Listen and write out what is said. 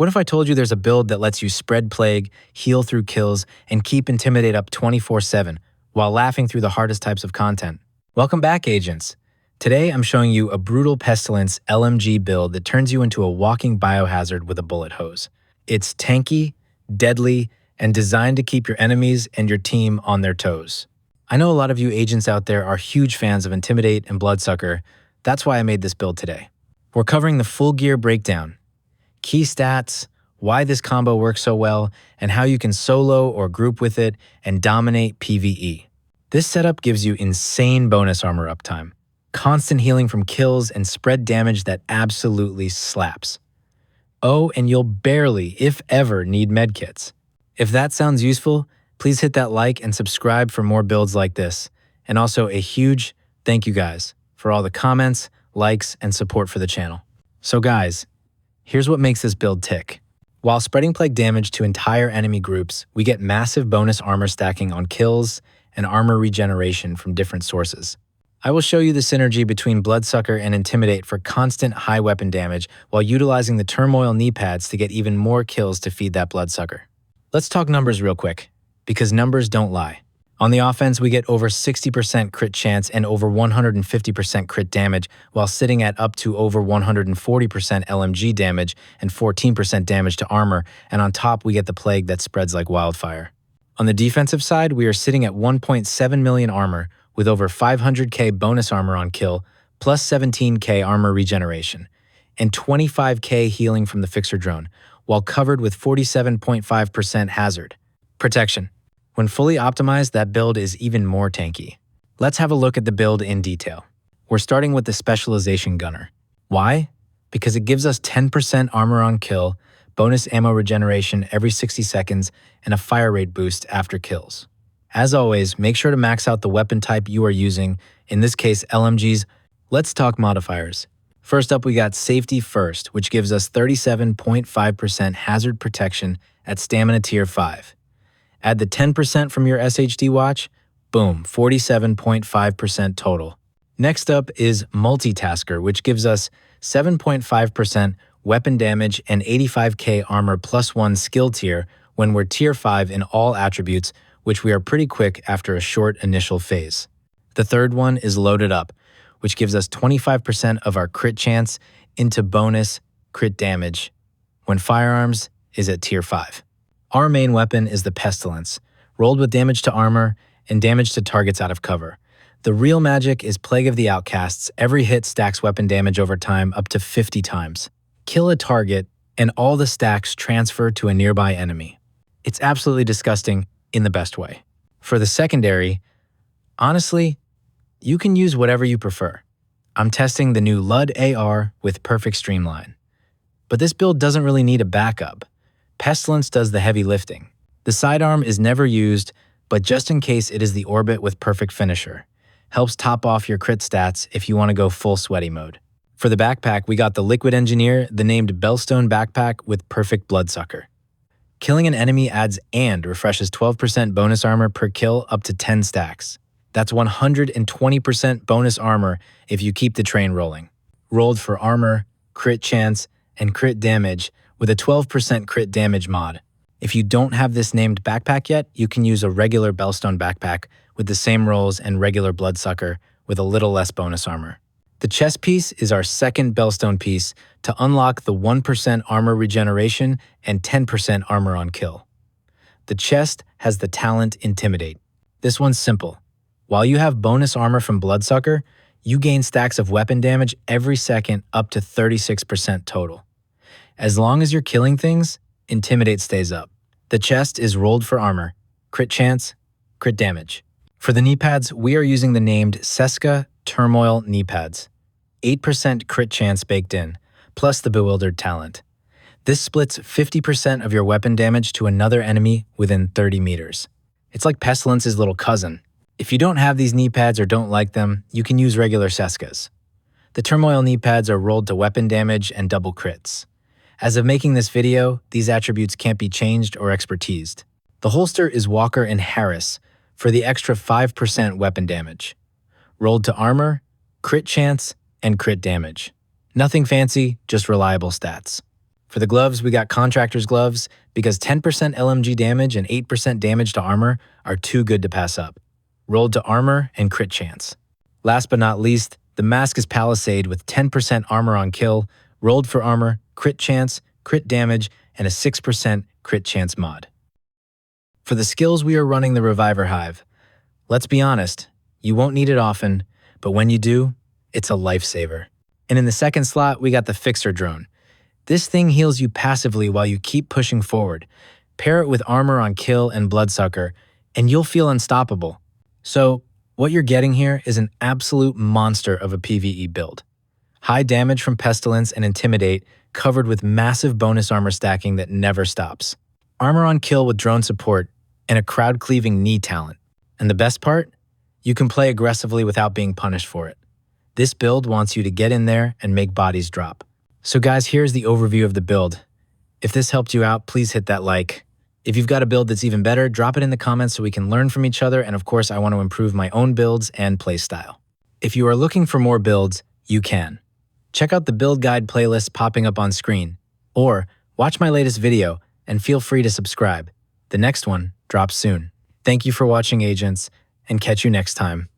What if I told you there's a build that lets you spread plague, heal through kills, and keep Intimidate up 24/7 while laughing through the hardest types of content? Welcome back, agents. Today I'm showing you a brutal Pestilence LMG build that turns you into a walking biohazard with a bullet hose. It's tanky, deadly, and designed to keep your enemies and your team on their toes. I know a lot of you agents out there are huge fans of Intimidate and Bloodsucker. That's why I made this build today. We're covering the full gear breakdown, key stats, why this combo works so well, and how you can solo or group with it and dominate PvE. This setup gives you insane bonus armor uptime, constant healing from kills, and spread damage that absolutely slaps. Oh, and you'll barely, if ever, need medkits. If that sounds useful, please hit that like and subscribe for more builds like this. And also a huge thank you guys for all the comments, likes, and support for the channel. So guys, here's what makes this build tick. While spreading plague damage to entire enemy groups, we get massive bonus armor stacking on kills and armor regeneration from different sources. I will show you the synergy between Bloodsucker and Intimidate for constant high weapon damage while utilizing the Turmoil knee pads to get even more kills to feed that Bloodsucker. Let's talk numbers real quick, because numbers don't lie. On the offense, we get over 60% crit chance and over 150% crit damage, while sitting at up to over 140% LMG damage and 14% damage to armor, and on top we get the plague that spreads like wildfire. On the defensive side, we are sitting at 1.7 million armor, with over 500k bonus armor on kill, plus 17k armor regeneration, and 25k healing from the fixer drone, while covered with 47.5% hazard. Protection. When fully optimized, that build is even more tanky. Let's have a look at the build in detail. We're starting with the Specialization Gunner. Why? Because it gives us 10% armor on kill, bonus ammo regeneration every 60 seconds, and a fire rate boost after kills. As always, make sure to max out the weapon type you are using, in this case LMGs. Let's talk modifiers. First up, we got Safety First, which gives us 37.5% hazard protection at Stamina Tier 5. Add the 10% from your SHD watch, boom, 47.5% total. Next up is Multitasker, which gives us 7.5% weapon damage and 85k armor plus 1 skill tier when we're Tier 5 in all attributes, which we are pretty quick after a short initial phase. The third one is Loaded Up, which gives us 25% of our crit chance into bonus crit damage when firearms is at Tier 5. Our main weapon is the Pestilence, rolled with damage to armor and damage to targets out of cover. The real magic is Plague of the Outcasts. Every hit stacks weapon damage over time up to 50 times. Kill a target, and all the stacks transfer to a nearby enemy. It's absolutely disgusting in the best way. For the secondary, honestly, you can use whatever you prefer. I'm testing the new Lud AR with Perfect Streamline. But this build doesn't really need a backup. Pestilence does the heavy lifting. The sidearm is never used, but just in case it is the Orbit with Perfect Finisher. Helps top off your crit stats if you want to go full sweaty mode. For the backpack, we got the Liquid Engineer, the named Belstone backpack with Perfect Bloodsucker. Killing an enemy adds and refreshes 12% bonus armor per kill up to 10 stacks. That's 120% bonus armor if you keep the train rolling. Rolled for armor, crit chance, and crit damage with a 12% crit damage mod. If you don't have this named backpack yet, you can use a regular Belstone backpack with the same rolls and regular Bloodsucker with a little less bonus armor. The chest piece is our second Belstone piece to unlock the 1% armor regeneration and 10% armor on kill. The chest has the talent Intimidate. This one's simple. While you have bonus armor from Bloodsucker, you gain stacks of weapon damage every second up to 36% total. As long as you're killing things, Intimidate stays up. The chest is rolled for armor, crit chance, crit damage. For the knee pads, we are using the named Seska Turmoil knee pads. 8% crit chance baked in, plus the Bewildered talent. This splits 50% of your weapon damage to another enemy within 30 meters. It's like Pestilence's little cousin. If you don't have these knee pads or don't like them, you can use regular Seskas. The Turmoil knee pads are rolled to weapon damage and double crits. As of making this video, these attributes can't be changed or expertised. The holster is Walker and Harris for the extra 5% weapon damage. Rolled to armor, crit chance, and crit damage. Nothing fancy, just reliable stats. For the gloves, we got Contractor's Gloves because 10% LMG damage and 8% damage to armor are too good to pass up. Rolled to armor and crit chance. Last but not least, the mask is Palisade with 10% armor on kill, rolled for armor, crit chance, crit damage, and a 6% crit chance mod. For the skills, we are running the Reviver Hive. Let's be honest, you won't need it often, but when you do, it's a lifesaver. And in the second slot, we got the Fixer Drone. This thing heals you passively while you keep pushing forward. Pair it with armor on kill and Bloodsucker, and you'll feel unstoppable. So, what you're getting here is an absolute monster of a PvE build. High damage from Pestilence and Intimidate, covered with massive bonus armor stacking that never stops. Armor on kill with drone support, and a crowd-cleaving knee talent. And the best part? You can play aggressively without being punished for it. This build wants you to get in there and make bodies drop. So guys, here's the overview of the build. If this helped you out, please hit that like. If you've got a build that's even better, drop it in the comments so we can learn from each other, and of course, I want to improve my own builds and playstyle. If you are looking for more builds, you can. Check out the build guide playlist popping up on screen, or watch my latest video, and feel free to subscribe. The next one drops soon. Thank you for watching, agents, and catch you next time.